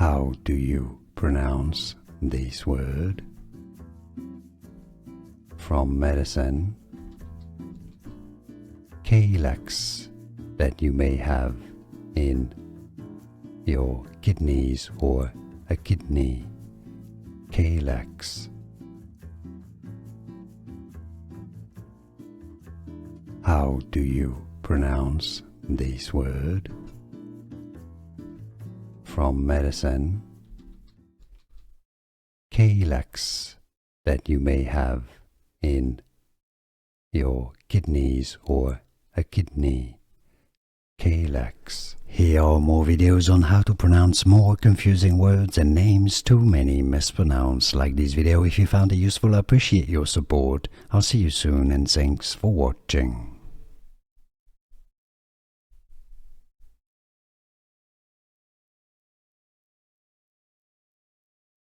How do you pronounce this word? From medicine, calyx that you may have in your kidneys or a kidney. Calyx. How do you pronounce this word? From medicine, calyx that you may have in your kidneys or a kidney. Calyx. Here are more videos on how to pronounce more confusing words and names too many mispronounced. Like this video if you found it useful. I appreciate your support. I'll see you soon and thanks for watching.